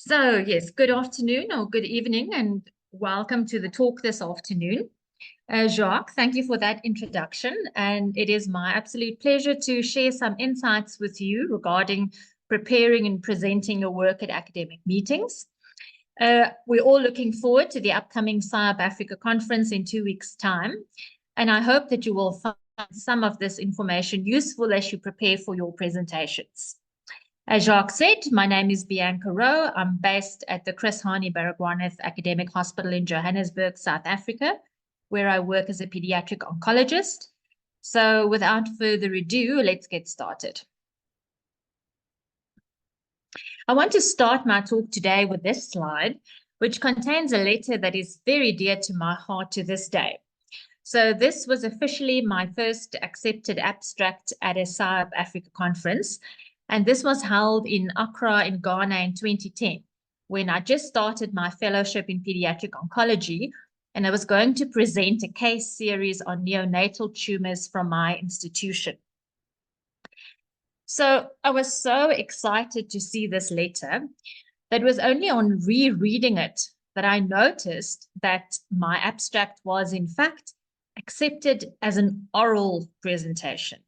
So, yes, good afternoon or good evening, and welcome to the talk this afternoon. Jacques, thank you for that introduction. And it is my absolute pleasure to share some insights with you regarding preparing and presenting your work at academic meetings. We're all looking forward to the upcoming SciUp Africa conference in 2 weeks' time. And I hope that you will find some of this information useful as you prepare for your presentations. As Jacques said, my name is Bianca Rowe. I'm based at the Chris Hani Baragwanath Academic Hospital in Johannesburg, South Africa, where I work as a pediatric oncologist. So without further ado, let's get started. I want to start my talk today with this slide, which contains a letter that is very dear to my heart to this day. So this was officially my first accepted abstract at a SciUp Africa conference. And this was held in Accra in Ghana in 2010, when I just started my fellowship in pediatric oncology, and I was going to present a case series on neonatal tumors from my institution. So I was so excited to see this letter that was only on rereading it that I noticed that my abstract was in fact accepted as an oral presentation.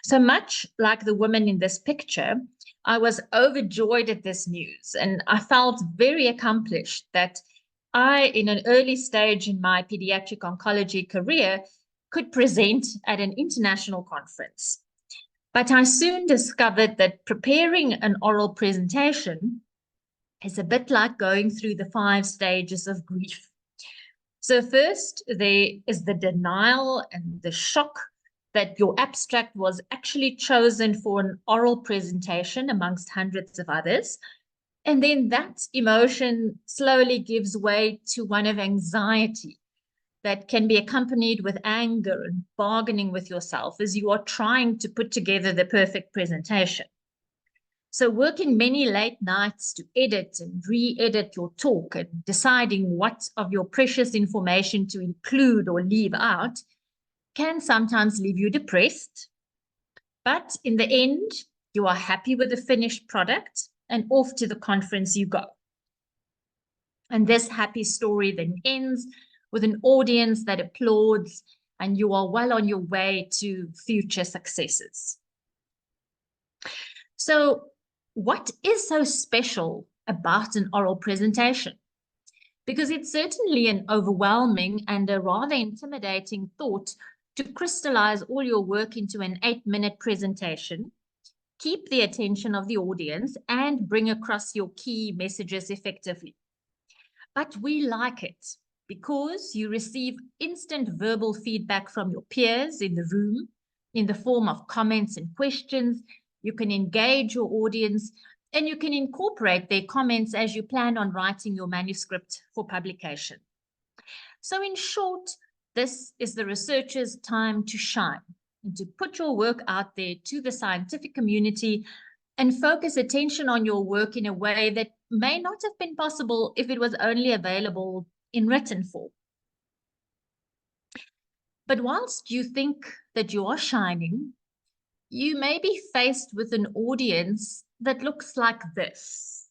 So much like the woman in this picture, I was overjoyed at this news, and I felt very accomplished that I, in an early stage in my pediatric oncology career, could present at an international conference. But I soon discovered that preparing an oral presentation is a bit like going through the 5 stages of grief. So first, there is the denial and the shock that your abstract was actually chosen for an oral presentation amongst hundreds of others. And then that emotion slowly gives way to one of anxiety that can be accompanied with anger and bargaining with yourself as you are trying to put together the perfect presentation. So working many late nights to edit and re-edit your talk and deciding what of your precious information to include or leave out can sometimes leave you depressed. But in the end, you are happy with the finished product and off to the conference you go. And this happy story then ends with an audience that applauds, and you are well on your way to future successes. So what is so special about an oral presentation? Because it's certainly an overwhelming and a rather intimidating thought to crystallize all your work into an 8-minute presentation, keep the attention of the audience, and bring across your key messages effectively. But we like it because you receive instant verbal feedback from your peers in the room in the form of comments and questions. You can engage your audience, and you can incorporate their comments as you plan on writing your manuscript for publication. So in short, this is the researcher's time to shine and to put your work out there to the scientific community and focus attention on your work in a way that may not have been possible if it was only available in written form. But whilst you think that you are shining, you may be faced with an audience that looks like this.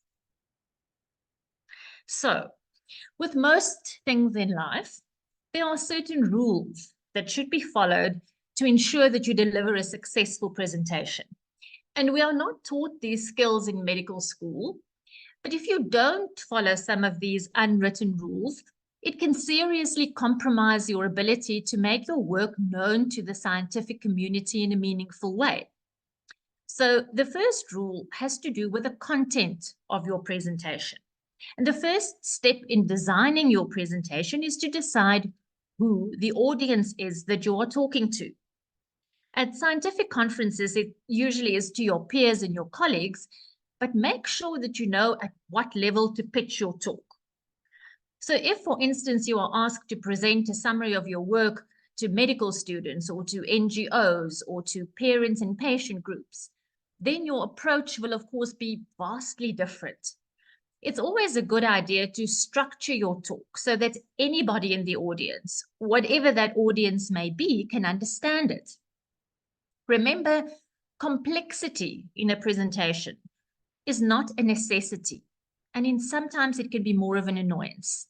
So, with most things in life, there are certain rules that should be followed to ensure that you deliver a successful presentation. And we are not taught these skills in medical school, but if you don't follow some of these unwritten rules, it can seriously compromise your ability to make your work known to the scientific community in a meaningful way. So the first rule has to do with the content of your presentation. And the first step in designing your presentation is to decide who the audience is that you are talking to. At scientific conferences, it usually is to your peers and your colleagues, but make sure that you know at what level to pitch your talk. So if, for instance, you are asked to present a summary of your work to medical students or to NGOs or to parents and patient groups, then your approach will, of course, be vastly different. It's always a good idea to structure your talk so that anybody in the audience, whatever that audience may be, can understand it. Remember, complexity in a presentation is not a necessity, and sometimes it can be more of an annoyance.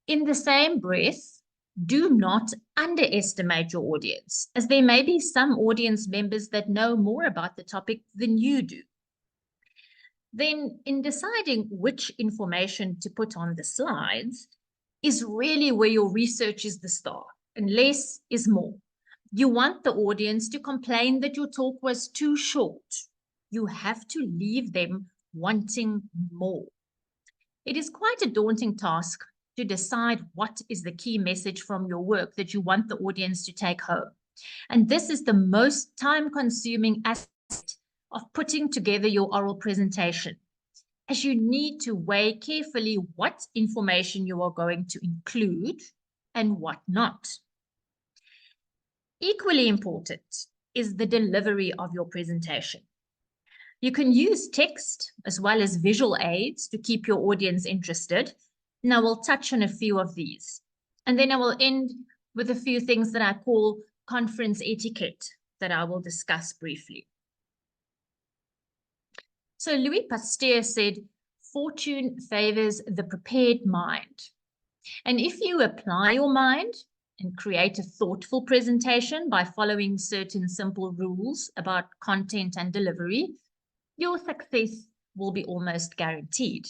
In the same breath, do not underestimate your audience, as there may be some audience members that know more about the topic than you do. Then, in deciding which information to put on the slides is really where your research is the star, and less is more. You want the audience to complain that your talk was too short. You have to leave them wanting more. It is quite a daunting task to decide what is the key message from your work that you want the audience to take home. And this is the most time-consuming aspect of putting together your oral presentation, as you need to weigh carefully what information you are going to include and what not. Equally important is the delivery of your presentation. You can use text as well as visual aids to keep your audience interested. And I will touch on a few of these. And then I will end with a few things that I call conference etiquette that I will discuss briefly. So Louis Pasteur said, "Fortune favors the prepared mind." And if you apply your mind and create a thoughtful presentation by following certain simple rules about content and delivery, your success will be almost guaranteed.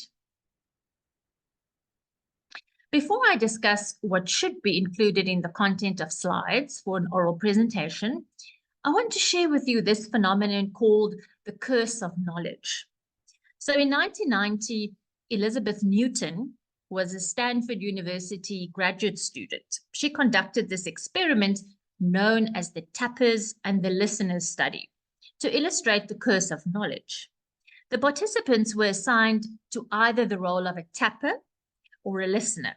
Before I discuss what should be included in the content of slides for an oral presentation, I want to share with you this phenomenon called the curse of knowledge. So in 1990, Elizabeth Newton was a Stanford University graduate student. She conducted this experiment known as the tappers and the listeners study to illustrate the curse of knowledge. The participants were assigned to either the role of a tapper or a listener.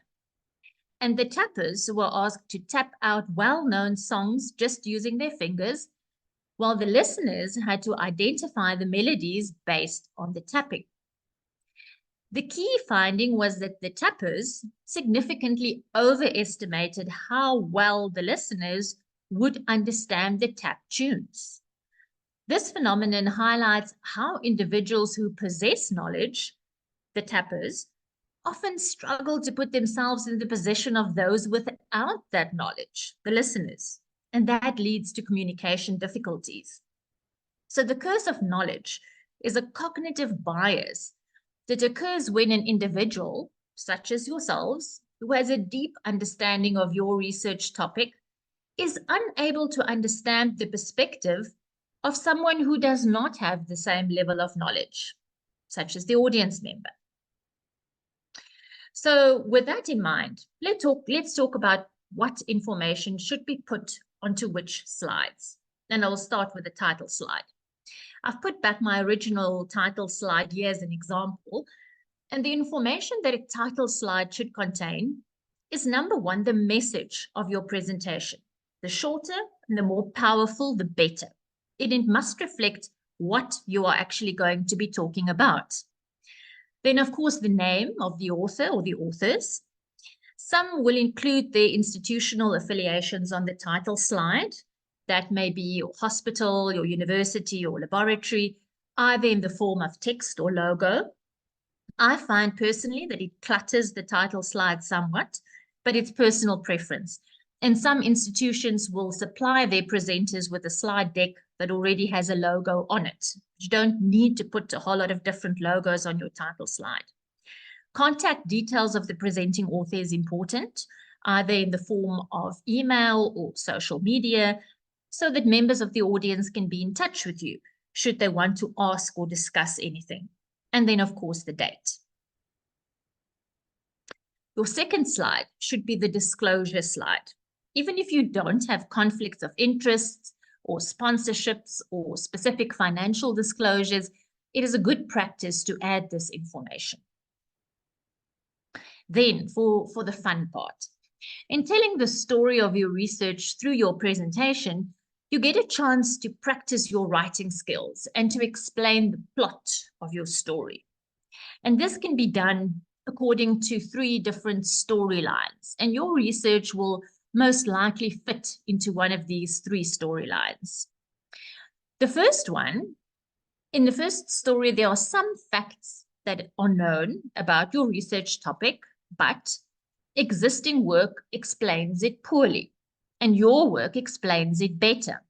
And the tappers were asked to tap out well-known songs just using their fingers, while the listeners had to identify the melodies based on the tapping. The key finding was that the tappers significantly overestimated how well the listeners would understand the tap tunes. This phenomenon highlights how individuals who possess knowledge, the tappers, often struggle to put themselves in the position of those without that knowledge, the listeners, and that leads to communication difficulties. So the curse of knowledge is a cognitive bias that occurs when an individual, such as yourselves, who has a deep understanding of your research topic, is unable to understand the perspective of someone who does not have the same level of knowledge, such as the audience member. So with that in mind, let's talk about what information should be put onto which slides. And I'll start with the title slide. I've put back my original title slide here as an example, and the information that a title slide should contain is, number one, the message of your presentation. The shorter and the more powerful, the better. It must reflect what you are actually going to be talking about. Then, of course, the name of the author or the authors. Some will include their institutional affiliations on the title slide. That may be your hospital, your university, or laboratory, either in the form of text or logo. I find personally that it clutters the title slide somewhat, but it's personal preference. And some institutions will supply their presenters with a slide deck that already has a logo on it. You don't need to put a whole lot of different logos on your title slide. Contact details of the presenting author is important, either in the form of email or social media, so that members of the audience can be in touch with you should they want to ask or discuss anything. And then, of course, the date. Your second slide should be the disclosure slide. Even if you don't have conflicts of interest or sponsorships or specific financial disclosures, it is a good practice to add this information. Then, for the fun part, in telling the story of your research through your presentation, you get a chance to practice your writing skills and to explain the plot of your story. And this can be done according to 3 different storylines, and your research will most likely fit into one of these 3 storylines. The first one In the first story, there are some facts that are known about your research topic, but existing work explains it poorly, and your work explains it better.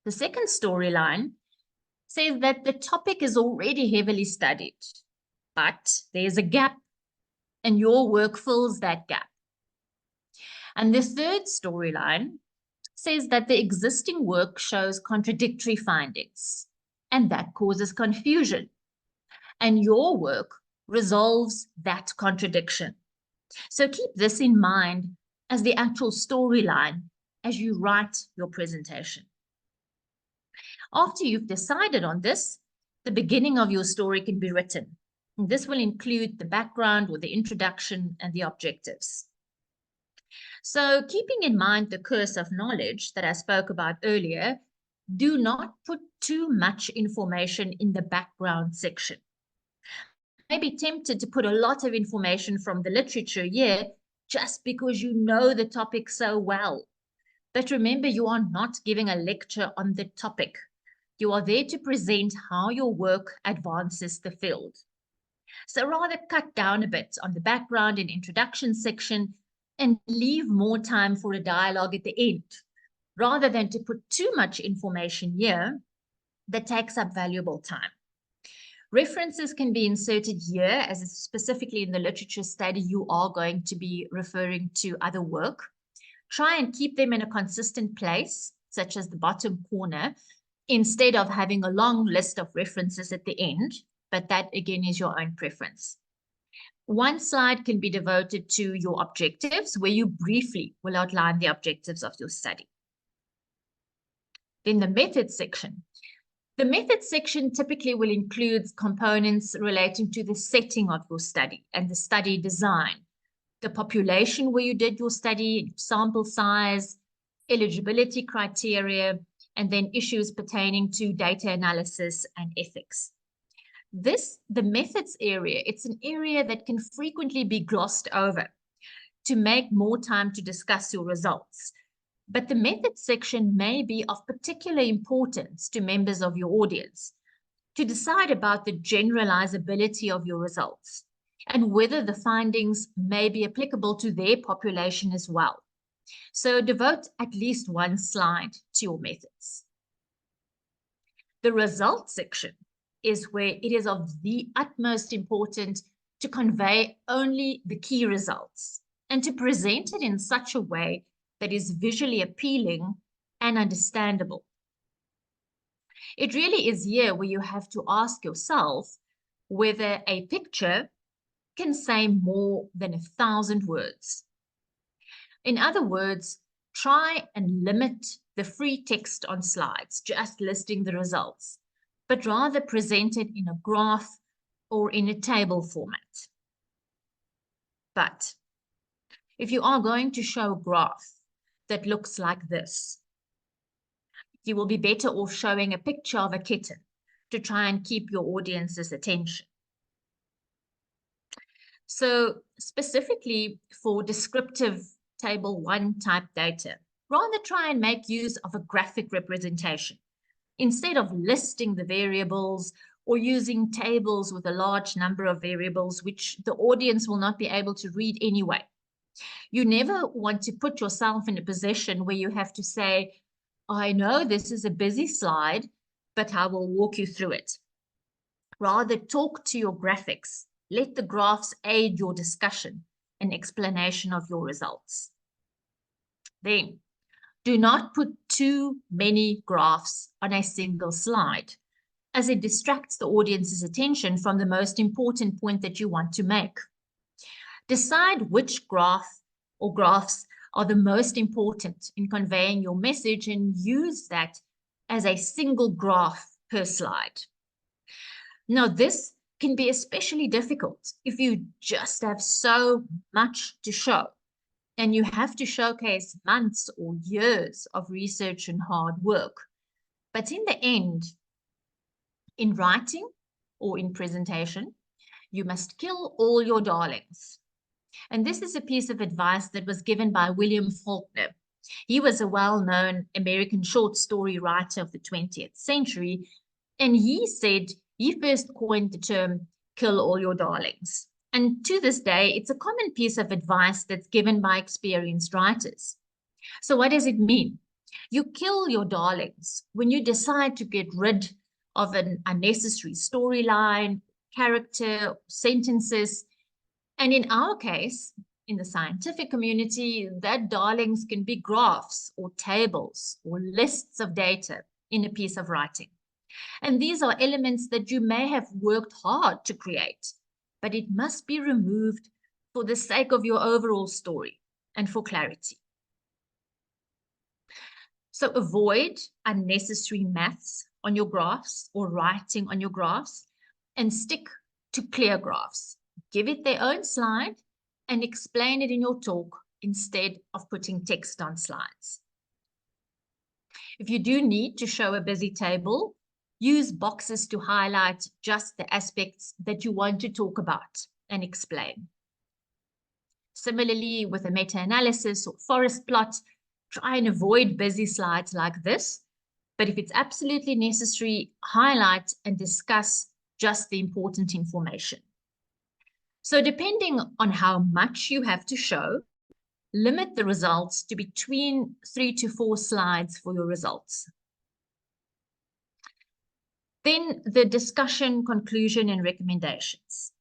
The second storyline says that the topic is already heavily studied, but there's a gap, and your work fills that gap. And the third storyline says that the existing work shows contradictory findings, and that causes confusion. And your work resolves that contradiction. So keep this in mind as the actual storyline as you write your presentation. After you've decided on this, the beginning of your story can be written. And this will include the background or the introduction and the objectives. So keeping in mind the curse of knowledge that I spoke about earlier, do not put too much information in the background section. You may be tempted to put a lot of information from the literature here just because you know the topic so well. But remember, you are not giving a lecture on the topic. You are there to present how your work advances the field. So rather cut down a bit on the background and introduction section and leave more time for a dialogue at the end, rather than to put too much information here that takes up valuable time. References can be inserted here, as specifically in the literature study, you are going to be referring to other work. Try and keep them in a consistent place, such as the bottom corner, instead of having a long list of references at the end, but that again is your own preference. One slide can be devoted to your objectives, where you briefly will outline the objectives of your study. Then the methods section. The methods section typically will include components relating to the setting of your study and the study design, the population where you did your study, sample size, eligibility criteria, and then issues pertaining to data analysis and ethics. The methods area, it's an area that can frequently be glossed over to make more time to discuss your results. But the methods section may be of particular importance to members of your audience to decide about the generalizability of your results and whether the findings may be applicable to their population as well. So devote at least one slide to your methods. The results section is where it is of the utmost importance to convey only the key results and to present it in such a way that is visually appealing and understandable. It really is here where you have to ask yourself whether a picture can say more than 1,000 words. In other words, try and limit the free text on slides, just listing the results, but rather present it in a graph or in a table format. But if you are going to show a graph that looks like this, you will be better off showing a picture of a kitten to try and keep your audience's attention. So specifically for descriptive table 1 type data, rather try and make use of a graphic representation instead of listing the variables or using tables with a large number of variables which the audience will not be able to read anyway. You never want to put yourself in a position where you have to say, I know this is a busy slide, but I will walk you through it. Rather, talk to your graphics. Let the graphs aid your discussion and explanation of your results. Then, do not put too many graphs on a single slide, as it distracts the audience's attention from the most important point that you want to make. Decide which graph or graphs are the most important in conveying your message and use that as a single graph per slide. Now, this can be especially difficult if you just have so much to show and you have to showcase months or years of research and hard work. But in the end, in writing or in presentation, you must kill all your darlings. And this is a piece of advice that was given by William Faulkner. He was a well-known American short story writer of the 20th century, And he said he first coined the term kill all your darlings. And to this day, it's a common piece of advice that's given by experienced writers. So what does it mean? You kill your darlings when you decide to get rid of an unnecessary storyline, character, sentences. And in our case, in the scientific community, that darlings can be graphs or tables or lists of data in a piece of writing. And these are elements that you may have worked hard to create, but it must be removed for the sake of your overall story and for clarity. So avoid unnecessary maths on your graphs or writing on your graphs, and stick to clear graphs. Give it their own slide and explain it in your talk instead of putting text on slides. If you do need to show a busy table, use boxes to highlight just the aspects that you want to talk about and explain. Similarly, with a meta-analysis or forest plot, try and avoid busy slides like this, but if it's absolutely necessary, highlight and discuss just the important information. So depending on how much you have to show, limit the results to between 3 to 4 slides for your results. Then the discussion, conclusion, and recommendations.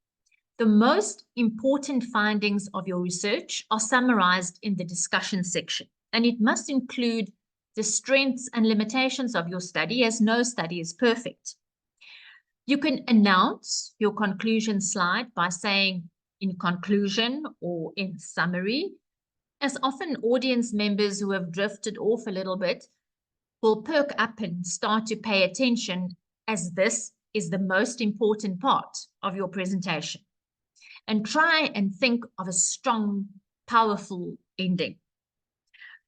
The most important findings of your research are summarized in the discussion section, and it must include the strengths and limitations of your study, as no study is perfect. You can announce your conclusion slide by saying in conclusion or in summary, as often audience members who have drifted off a little bit will perk up and start to pay attention, as this is the most important part of your presentation. And try and think of a strong, powerful ending.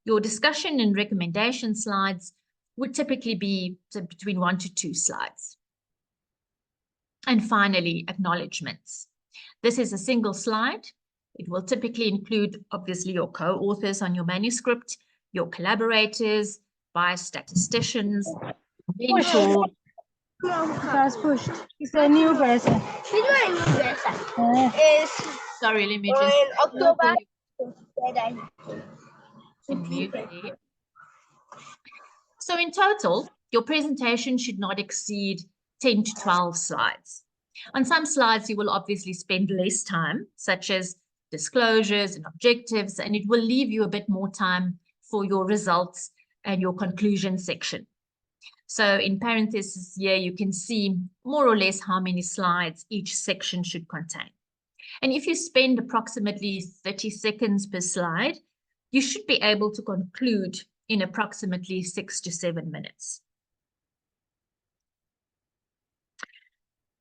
Your discussion and recommendation slides would typically be between 1 to 2 slides. And finally, acknowledgements. This is a single slide. It will typically include, obviously, your co-authors on your manuscript, your collaborators, biostatisticians, mentor. That's pushed. It's a new version. This is a new version. Is Sorry, let me just in October. So in total, your presentation should not exceed 10 to 12 slides. On some slides, you will obviously spend less time, such as disclosures and objectives, and it will leave you a bit more time for your results and your conclusion section. So in parentheses here, you can see more or less how many slides each section should contain. And if you spend approximately 30 seconds per slide, you should be able to conclude in approximately 6 to 7 minutes.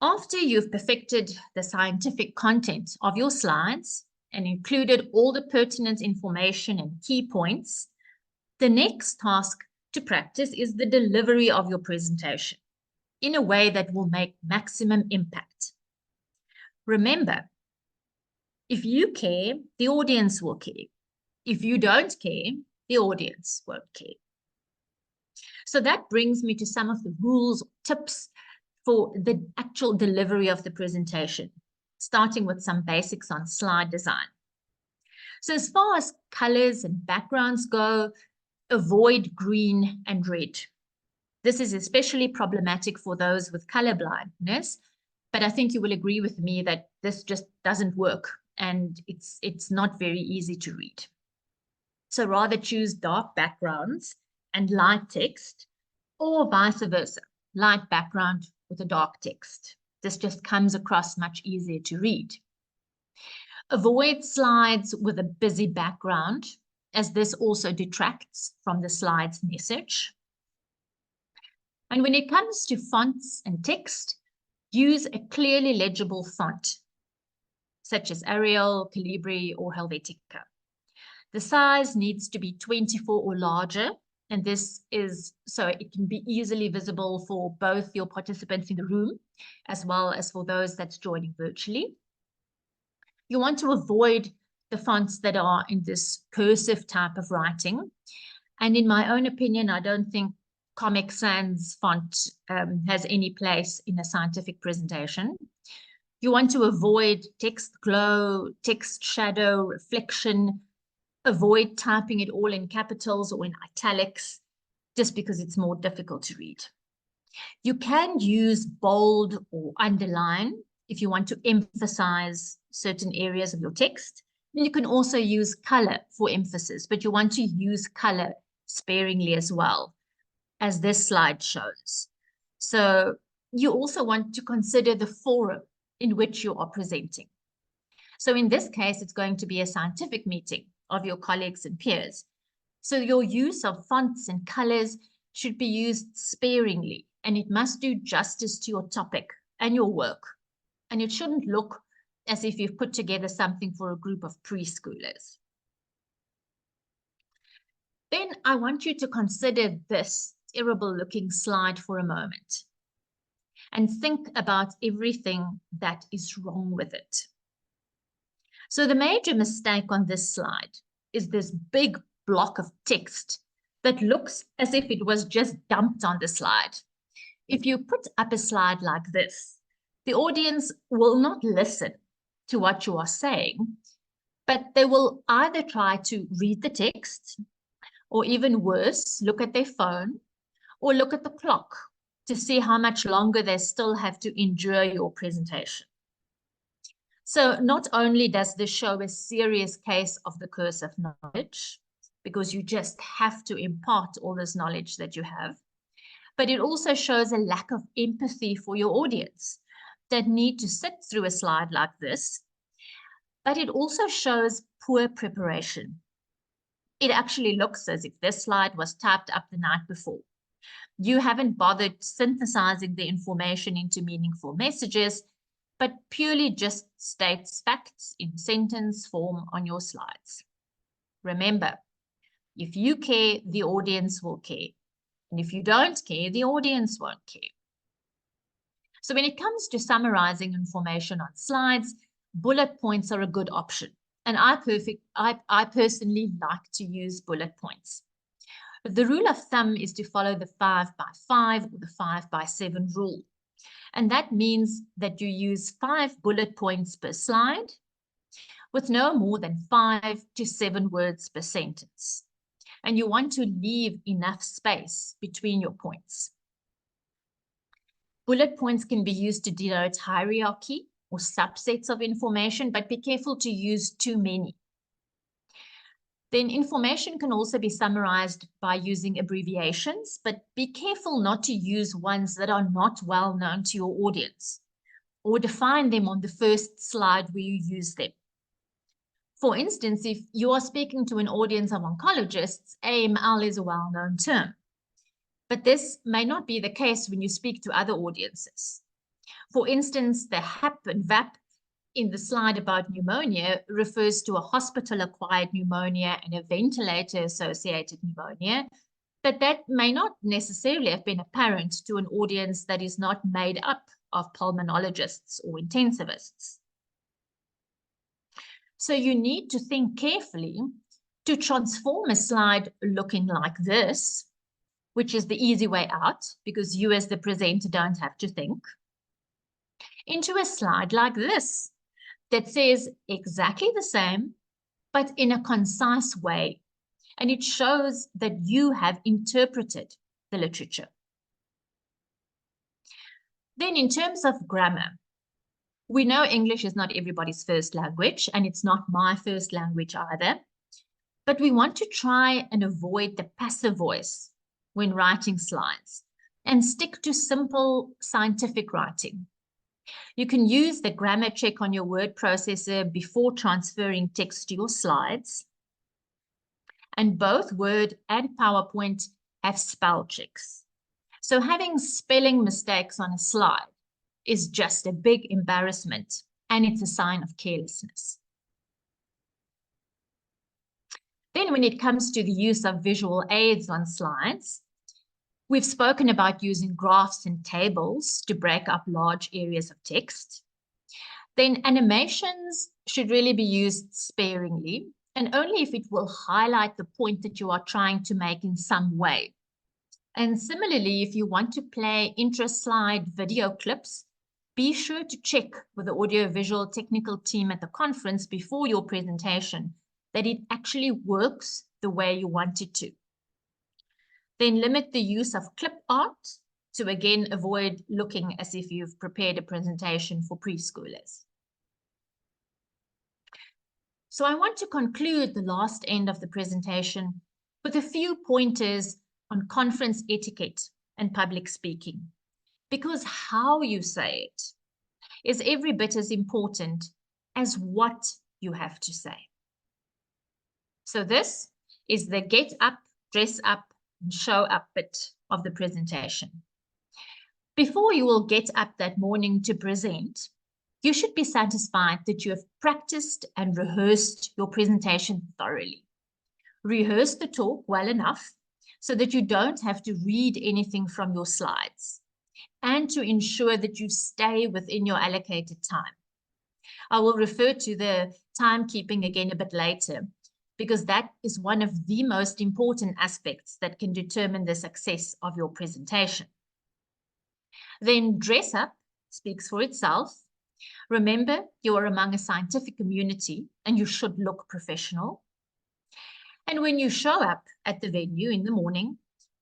After you've perfected the scientific content of your slides and included all the pertinent information and key points, the next task to practice is the delivery of your presentation in a way that will make maximum impact. Remember, if you care, the audience will care. If you don't care, the audience won't care. So that brings me to some of the rules, tips for the actual delivery of the presentation, starting with some basics on slide design. So as far as colors and backgrounds go, avoid green and red. This is especially problematic for those with color blindness, but I think you will agree with me that this just doesn't work and it's not very easy to read. So rather choose dark backgrounds and light text, or vice versa, light background with a dark text. This just comes across much easier to read. Avoid slides with a busy background, as this also detracts from the slide's message. And when it comes to fonts and text, use a clearly legible font, such as Arial, Calibri, or Helvetica. The size needs to be 24 or larger, and this is so it can be easily visible for both your participants in the room, as well as for those that's joining virtually. You want to avoid the fonts that are in this cursive type of writing. And in my own opinion, I don't think Comic Sans font has any place in a scientific presentation. You want to avoid text glow, text shadow, reflection, avoid typing it all in capitals or in italics, just because it's more difficult to read. You can use bold or underline if you want to emphasize certain areas of your text. And you can also use color for emphasis, but you want to use color sparingly as well, as this slide shows. So you also want to consider the forum in which you are presenting. So in this case, it's going to be a scientific meeting of your colleagues and peers. So your use of fonts and colors should be used sparingly, and it must do justice to your topic and your work. And it shouldn't look as if you've put together something for a group of preschoolers. Then I want you to consider this terrible looking slide for a moment and think about everything that is wrong with it. So the major mistake on this slide is this big block of text that looks as if it was just dumped on the slide. If you put up a slide like this, the audience will not listen to what you are saying, but they will either try to read the text, or even worse, look at their phone, or look at the clock to see how much longer they still have to endure your presentation. So not only does this show a serious case of the curse of knowledge, because you just have to impart all this knowledge that you have, but it also shows a lack of empathy for your audience that need to sit through a slide like this. But it also shows poor preparation. It actually looks as if this slide was typed up the night before. You haven't bothered synthesizing the information into meaningful messages, but purely just states facts in sentence form on your slides. Remember, if you care, the audience will care. And if you don't care, the audience won't care. So when it comes to summarizing information on slides, bullet points are a good option. And I personally like to use bullet points. The rule of thumb is to follow the 5x5 or the 5x7 rule. And that means that you use 5 bullet points per slide with no more than 5 to 7 words per sentence. And you want to leave enough space between your points. Bullet points can be used to denote hierarchy or subsets of information, but be careful to use too many. Then information can also be summarized by using abbreviations, but be careful not to use ones that are not well known to your audience, or define them on the first slide where you use them. For instance, if you are speaking to an audience of oncologists, AML is a well-known term. But this may not be the case when you speak to other audiences. For instance, the HAP and VAP in the slide about pneumonia refers to a hospital-acquired pneumonia and a ventilator-associated pneumonia, but that may not necessarily have been apparent to an audience that is not made up of pulmonologists or intensivists. So you need to think carefully to transform a slide looking like this, which is the easy way out because you as the presenter don't have to think, into a slide like this that says exactly the same, but in a concise way. And it shows that you have interpreted the literature. Then in terms of grammar, we know English is not everybody's first language, and it's not my first language either. But we want to try and avoid the passive voice when writing slides and stick to simple scientific writing. You can use the grammar check on your word processor before transferring text to your slides. And both Word and PowerPoint have spell checks. So having spelling mistakes on a slide is just a big embarrassment, and it's a sign of carelessness. Then when it comes to the use of visual aids on slides, we've spoken about using graphs and tables to break up large areas of text. Then animations should really be used sparingly, and only if it will highlight the point that you are trying to make in some way. And similarly, if you want to play intra-slide video clips, be sure to check with the audiovisual technical team at the conference before your presentation that it actually works the way you want it to. Then limit the use of clip art to again avoid looking as if you've prepared a presentation for preschoolers. So I want to conclude the last end of the presentation with a few pointers on conference etiquette and public speaking, because how you say it is every bit as important as what you have to say. So this is the get up, dress up, and show up bit of the presentation. Before you will get up that morning to present, you should be satisfied that you have practiced and rehearsed your presentation thoroughly. Rehearse the talk well enough so that you don't have to read anything from your slides, and to ensure that you stay within your allocated time. I will refer to the timekeeping again a bit later, because that is one of the most important aspects that can determine the success of your presentation. Then dress up speaks for itself. Remember, you are among a scientific community and you should look professional. And when you show up at the venue in the morning,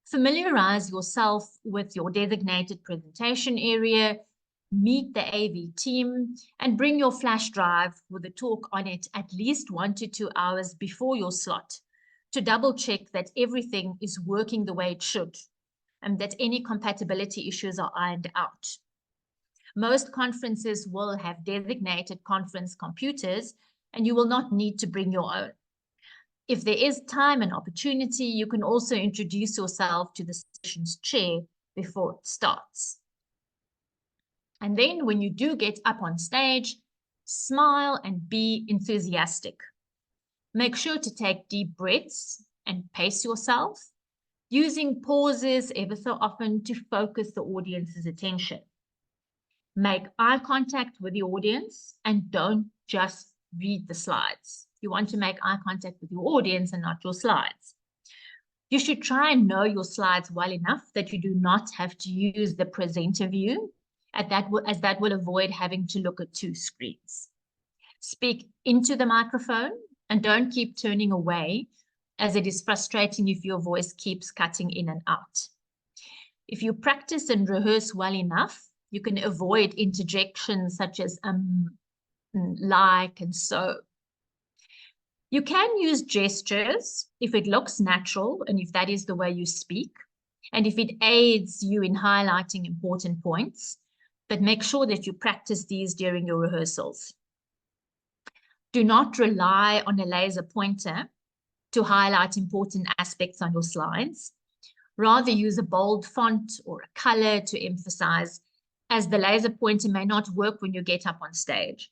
familiarize yourself with your designated presentation area, meet the AV team, and bring your flash drive with a talk on it at least 1 to 2 hours before your slot to double check that everything is working the way it should and that any compatibility issues are ironed out. Most conferences will have designated conference computers, and you will not need to bring your own. If there is time and opportunity, you can also introduce yourself to the session's chair before it starts. And then when you do get up on stage, smile and be enthusiastic. Make sure to take deep breaths and pace yourself, using pauses ever so often to focus the audience's attention. Make eye contact with the audience and don't just read the slides. You want to make eye contact with your audience and not your slides. You should try and know your slides well enough that you do not have to use the presenter view, as that will avoid having to look at 2 screens. Speak into the microphone and don't keep turning away, as it is frustrating if your voice keeps cutting in and out. If you practice and rehearse well enough, you can avoid interjections such as like and so. You can use gestures if it looks natural and if that is the way you speak, and if it aids you in highlighting important points, but make sure that you practice these during your rehearsals. Do not rely on a laser pointer to highlight important aspects on your slides. Rather use a bold font or a color to emphasize, as the laser pointer may not work when you get up on stage.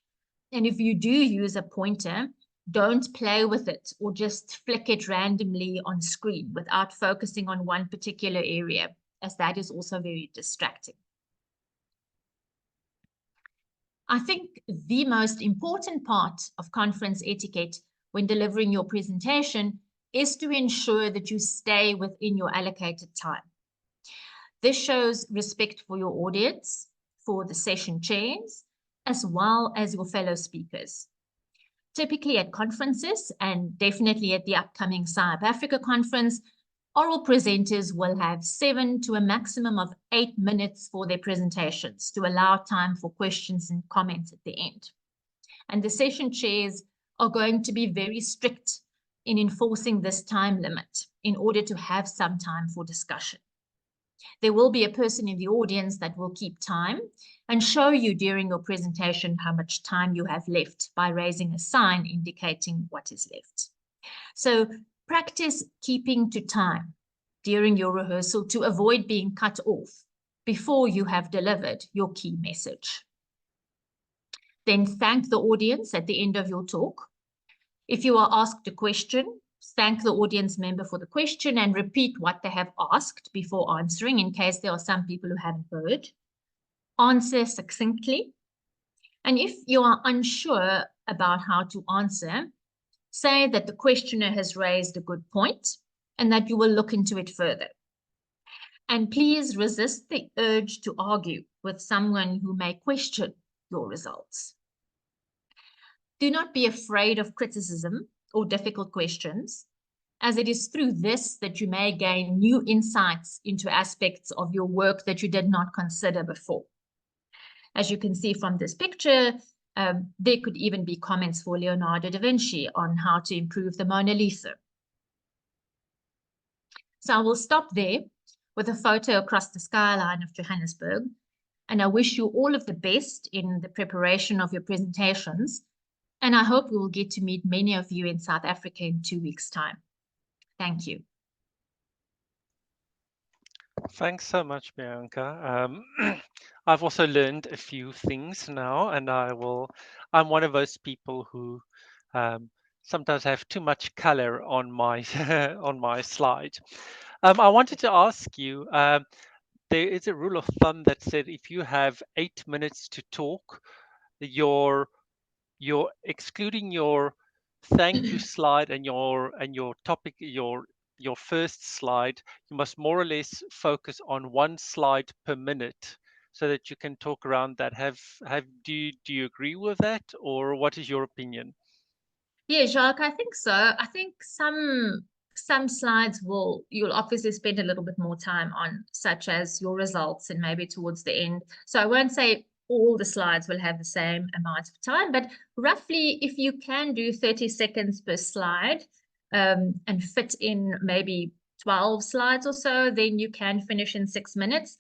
And if you do use a pointer, don't play with it or just flick it randomly on screen without focusing on one particular area, as that is also very distracting. I think the most important part of conference etiquette when delivering your presentation is to ensure that you stay within your allocated time. This shows respect for your audience, for the session chairs, as well as your fellow speakers. Typically at conferences, and definitely at the upcoming SciUp Africa conference, oral presenters will have 7 to a maximum of 8 minutes for their presentations to allow time for questions and comments at the end. And the session chairs are going to be very strict in enforcing this time limit in order to have some time for discussion. There will be a person in the audience that will keep time and show you during your presentation how much time you have left by raising a sign indicating what is left. So practice keeping to time during your rehearsal to avoid being cut off before you have delivered your key message. Then thank the audience at the end of your talk. If you are asked a question, thank the audience member for the question and repeat what they have asked before answering, in case there are some people who haven't heard. Answer succinctly. And if you are unsure about how to answer, say that the questioner has raised a good point and that you will look into it further. And please resist the urge to argue with someone who may question your results. Do not be afraid of criticism or difficult questions, as it is through this that you may gain new insights into aspects of your work that you did not consider before. As you can see from this picture, there could even be comments for Leonardo da Vinci on how to improve the Mona Lisa. So I will stop there with a photo across the skyline of Johannesburg, and I wish you all of the best in the preparation of your presentations, and I hope we will get to meet many of you in South Africa in 2 weeks' time. Thank you. Thanks so much, Bianca. I've also learned a few things now, and I'm one of those people who sometimes have too much color on my on my slide. I wanted to ask you, there is a rule of thumb that said if you have 8 minutes to talk, you're excluding your thank you slide and your topic, your first slide, you must more or less focus on one slide per minute so that you can talk around that. Do you agree with that, or what is your opinion? Yeah, Jacques, I think so. I think some slides you'll obviously spend a little bit more time on, such as your results and maybe towards the end. So I won't say all the slides will have the same amount of time, but roughly if you can do 30 seconds per slide and fit in maybe 12 slides or so, then you can finish in 6 minutes.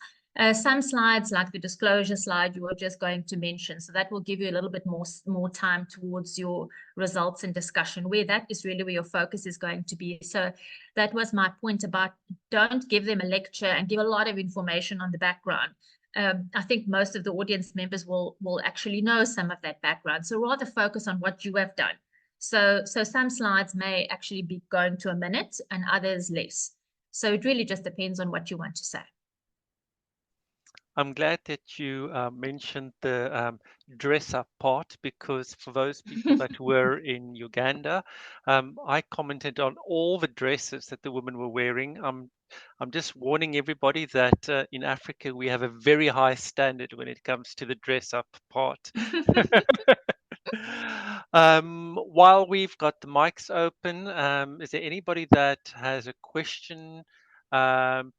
Some slides, like the disclosure slide, you were just going to mention, so that will give you a little bit more time towards your results and discussion, where that is really where your focus is going to be. So that was my point about don't give them a lecture and give a lot of information on the background. I think most of the audience members will actually know some of that background. So rather focus on what you have done. So some slides may actually be going to a minute and others less. So it really just depends on what you want to say. I'm glad that you mentioned the dress up part, because for those people that were in Uganda, I commented on all the dresses that the women were wearing. I'm just warning everybody that in Africa we have a very high standard when it comes to the dress up part. While we've got the mics open, is there anybody that has a question?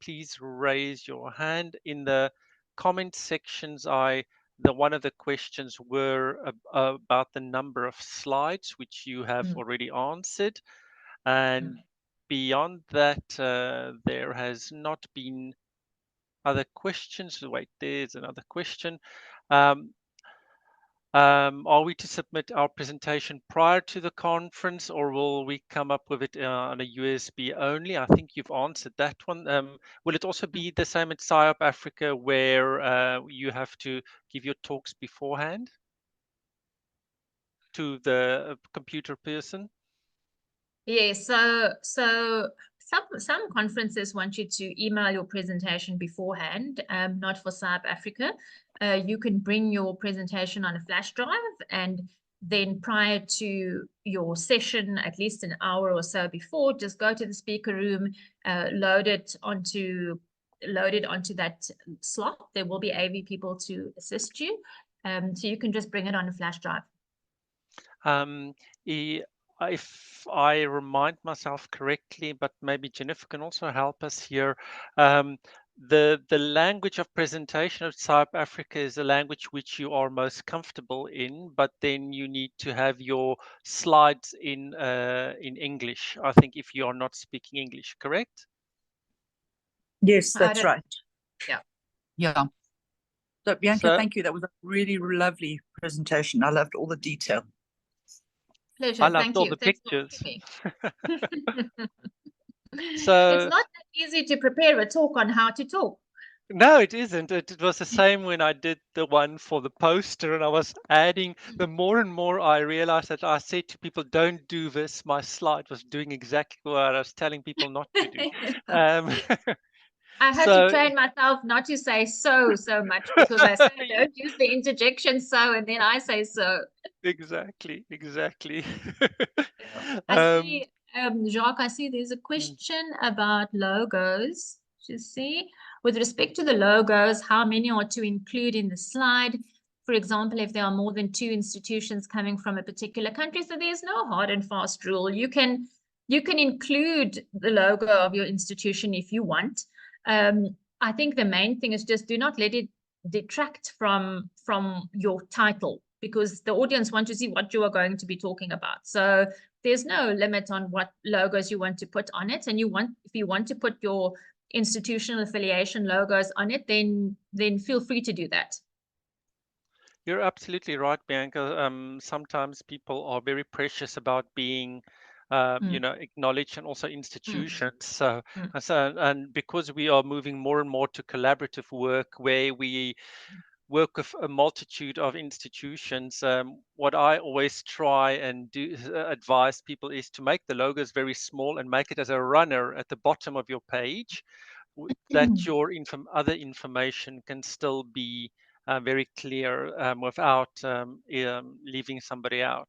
Please raise your hand. In the comment sections, one of the questions were about the number of slides, which you have already answered, and beyond that, there has not been other questions. Wait, there's another question. Are we to submit our presentation prior to the conference, or will we come up with it on a USB only? I think you've answered that one. Will it also be the same at SciOp Africa, where you have to give your talks beforehand to the computer person? Yeah, so some conferences want you to email your presentation beforehand, not for SciOp Africa. You can bring your presentation on a flash drive, and then prior to your session, at least an hour or so before, just go to the speaker room, load it onto that slot. There will be AV people to assist you. So you can just bring it on a flash drive. If I remind myself correctly, but maybe Jennifer can also help us here, the language of presentation of SciOp Africa is a language which you are most comfortable in, but then you need to have your slides in English, I think, if you are not speaking English, correct? Yes, that's right. Yeah. So Bianca, thank you. That was a really lovely presentation. I loved all the detail. Pleasure. I loved Thank all you. the Thanks pictures. So it's not that easy to prepare a talk on how to talk. No, it isn't. It was the same when I did the one for the poster, and I was adding. The more and more I realized that I said to people, "Don't do this," my slide was doing exactly what I was telling people not to do. I had to train myself not to say so much, because I say don't use the interjection so, and then I say so. Exactly. I see, Jacques, I see there's a question about logos. Just see. With respect to the logos, how many are to include in the slide? For example, if there are more than 2 institutions coming from a particular country, so there's no hard and fast rule. You can include the logo of your institution if you want. I think the main thing is just do not let it detract from your title, because the audience want to see what you are going to be talking about. So there's no limit on what logos you want to put on it. And if you want to put your institutional affiliation logos on it, then feel free to do that. You're absolutely right, Bianca. Sometimes people are very precious about being, you know, acknowledged, and also institutions. So, and because we are moving more and more to collaborative work, where we work with a multitude of institutions, what I always try and do advise people is to make the logos very small and make it as a runner at the bottom of your page, that your other information can still be very clear without leaving somebody out.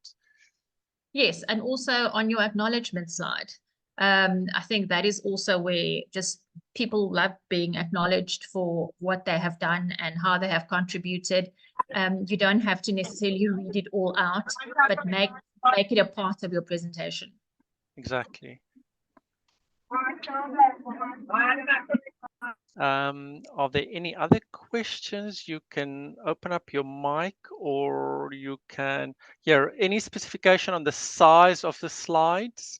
Yes, and also on your acknowledgement slide. I think that is also where just people love being acknowledged for what they have done and how they have contributed. You don't have to necessarily read it all out, but make it a part of your presentation. Exactly. Are there any other questions? You can open up your mic, or you can, yeah, any specification on the size of the slides?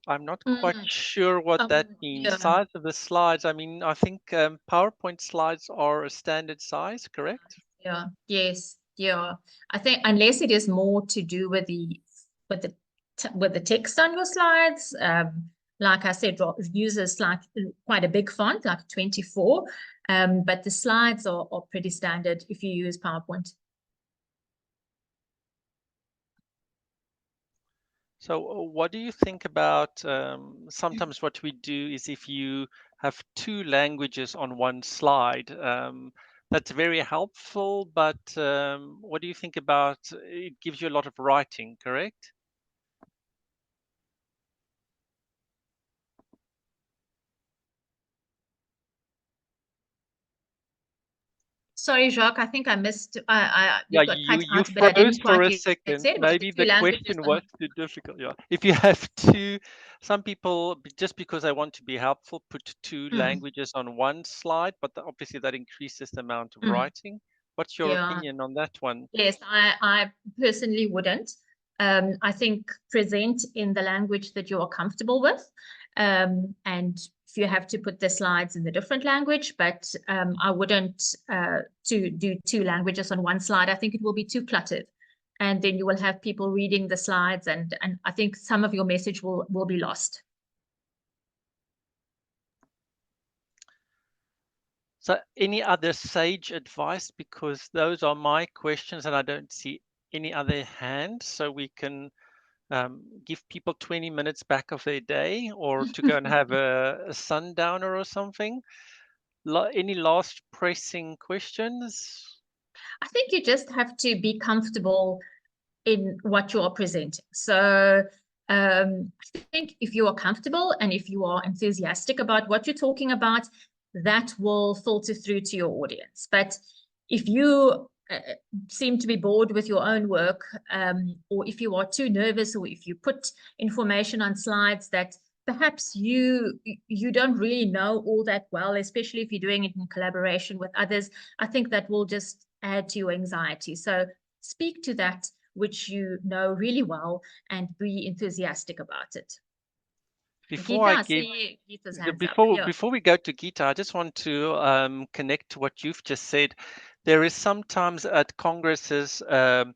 I'm not quite sure what that means. Yeah. Size of the slides. I mean, I think PowerPoint slides are a standard size, correct? Yeah. Yes. Yeah. I think unless it is more to do with the text on your slides, like I said, uses like quite a big font, like 24, but the slides are pretty standard if you use PowerPoint. So what do you think about, sometimes what we do is if you have 2 languages on one slide, that's very helpful, but what do you think about, it gives you a lot of writing, correct? Sorry, Jacques, I think I missed. Yeah, got cut you out, but I didn't froze for quite a get second. it. Was Maybe the the 2 languages question on? was too difficult. Yeah, if you have 2, some people, just because I want to be helpful, put 2 languages on one slide, but obviously that increases the amount of writing. What's your opinion on that one? Yes, I personally wouldn't. I think present in the language that you are comfortable with. And if you have to put the slides in the different language, but I wouldn't to do 2 languages on one slide. I think it will be too cluttered. And then you will have people reading the slides, and I think some of your message will be lost. So any other sage advice? Because those are my questions and I don't see any other hands, so we can give people 20 minutes back of their day, or to go and have a sundowner or something. Any last pressing questions? I think you just have to be comfortable in what you are presenting. So I think if you are comfortable and if you are enthusiastic about what you're talking about, that will filter through to your audience. But if you seem to be bored with your own work, or if you are too nervous, or if you put information on slides that perhaps you don't really know all that well, especially if you're doing it in collaboration with others, I think that will just add to your anxiety. So speak to that which you know really well and be enthusiastic about it. Before I give, before we go to Gita, I just want to connect to what you've just said. There is sometimes at congresses a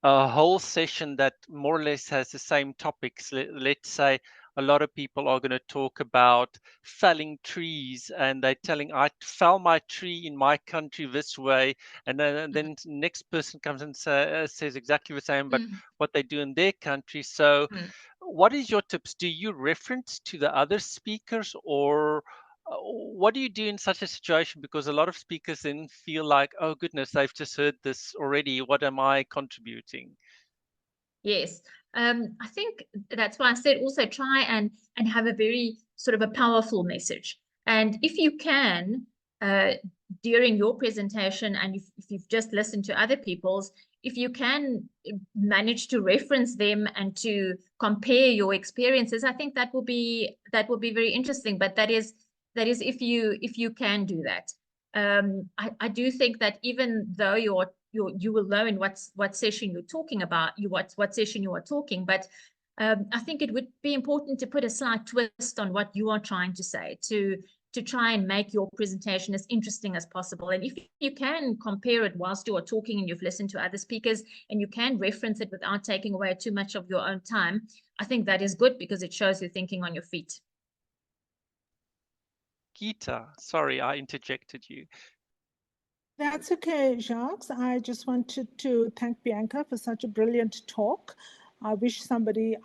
whole session that more or less has the same topics. Let's say a lot of people are going to talk about felling trees, and they're telling, I fell my tree in my country this way, and then next person comes and says exactly the same, but what they do in their country. So what is your tips? Do you reference to the other speakers, or what do you do in such a situation? Because a lot of speakers then feel like, oh goodness, they've just heard this already. What am I contributing? Yes, I think that's why I said also try and have a very sort of a powerful message. And if you can, during your presentation, and if you've just listened to other people's, if you can manage to reference them and to compare your experiences, I think that will be very interesting. But that is if you can do that. I do think that even though you will know in what session you're talking about, what session you are talking, but I think it would be important to put a slight twist on what you are trying to say, to try and make your presentation as interesting as possible. And if you can compare it whilst you are talking and you've listened to other speakers, and you can reference it without taking away too much of your own time, I think that is good, because it shows you're thinking on your feet. Geeta, sorry, I interjected you. That's okay, Jacques. I just wanted to thank Bianca for such a brilliant talk. I wish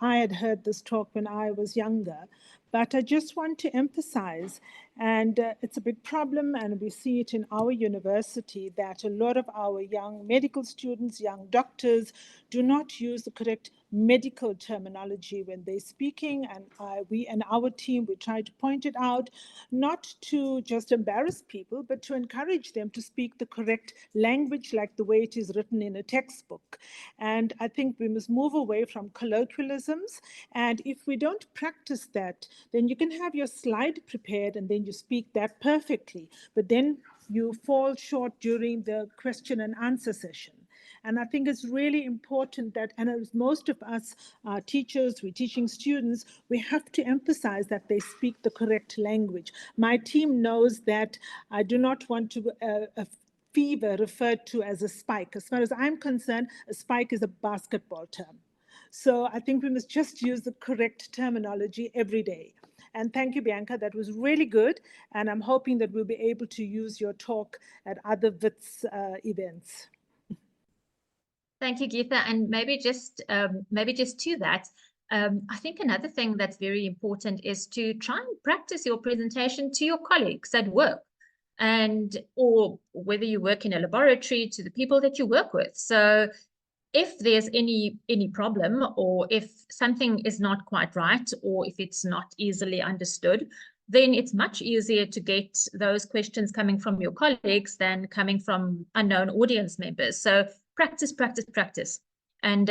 I had heard this talk when I was younger, but I just want to emphasize, and it's a big problem, and we see it in our university, that a lot of our young medical students, young doctors, do not use the correct medical terminology when they're speaking, and we and our team, we try to point it out, not to just embarrass people, but to encourage them to speak the correct language, like the way it is written in a textbook. And I think we must move away from colloquialisms, and if we don't practice that, then you can have your slide prepared and then you speak that perfectly, but then you fall short during the question and answer session. And I think it's really important that, and as most of us teachers, we're teaching students, we have to emphasize that they speak the correct language. My team knows that I do not want to a fever referred to as a spike. As far as I'm concerned, a spike is a basketball term. So I think we must just use the correct terminology every day. And thank you, Bianca. That was really good. And I'm hoping that we'll be able to use your talk at other WITS events. Thank you, Geeta. And maybe just to that, I think another thing that's very important is to try and practice your presentation to your colleagues at work, or whether you work in a laboratory, to the people that you work with. So if there's any problem, or if something is not quite right, or if it's not easily understood, then it's much easier to get those questions coming from your colleagues than coming from unknown audience members. So practice, practice, practice, and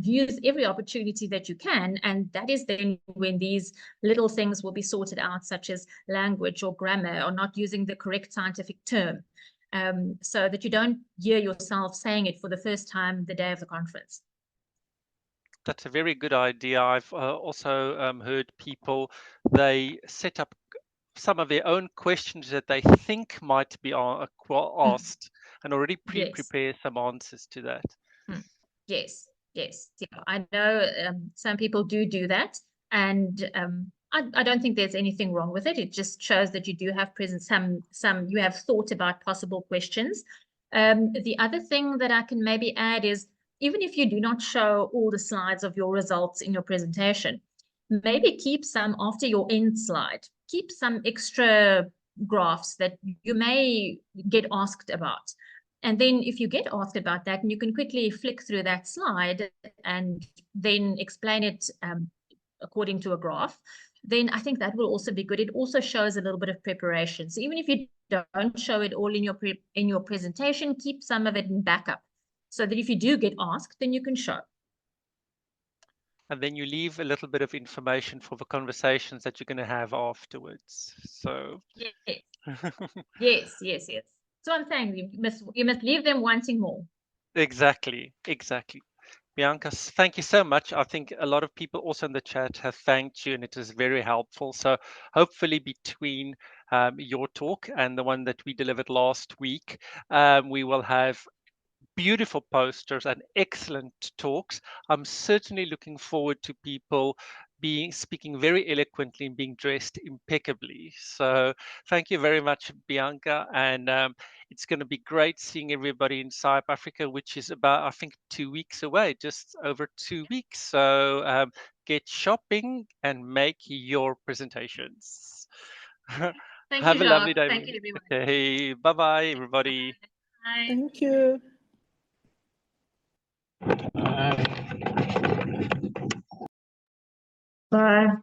use every opportunity that you can. And that is then when these little things will be sorted out, such as language or grammar, or not using the correct scientific term, so that you don't hear yourself saying it for the first time the day of the conference. That's a very good idea. I've also heard people, they set up some of their own questions that they think might be asked, and already prepare some answers to that. Yes, yes. Yeah, I know some people do that, and I don't think there's anything wrong with it. It just shows that you do have you have thought about possible questions. The other thing that I can maybe add is, even if you do not show all the slides of your results in your presentation, maybe keep some after your end slide. Keep some extra graphs that you may get asked about. And then if you get asked about that, and you can quickly flick through that slide and then explain it according to a graph, then I think that will also be good. It also shows a little bit of preparation. So even if you don't show it all in your presentation, keep some of it in backup, so that if you do get asked, then you can show. And then you leave a little bit of information for the conversations that you're going to have afterwards. So yes. So I'm saying you must leave them wanting more. Exactly. Bianca, thank you so much. I think a lot of people also in the chat have thanked you, and it is very helpful. So hopefully between your talk and the one that we delivered last week, we will have beautiful posters and excellent talks. I'm certainly looking forward to people speaking very eloquently and being dressed impeccably. So thank you very much, Bianca. And it's going to be great seeing everybody in South Africa, which is about, I think, 2 weeks away, just over 2 weeks. So get shopping and make your presentations. Have a lovely day. Thank you, everyone. Okay, bye-bye, everybody. Bye. Thank you. Bye.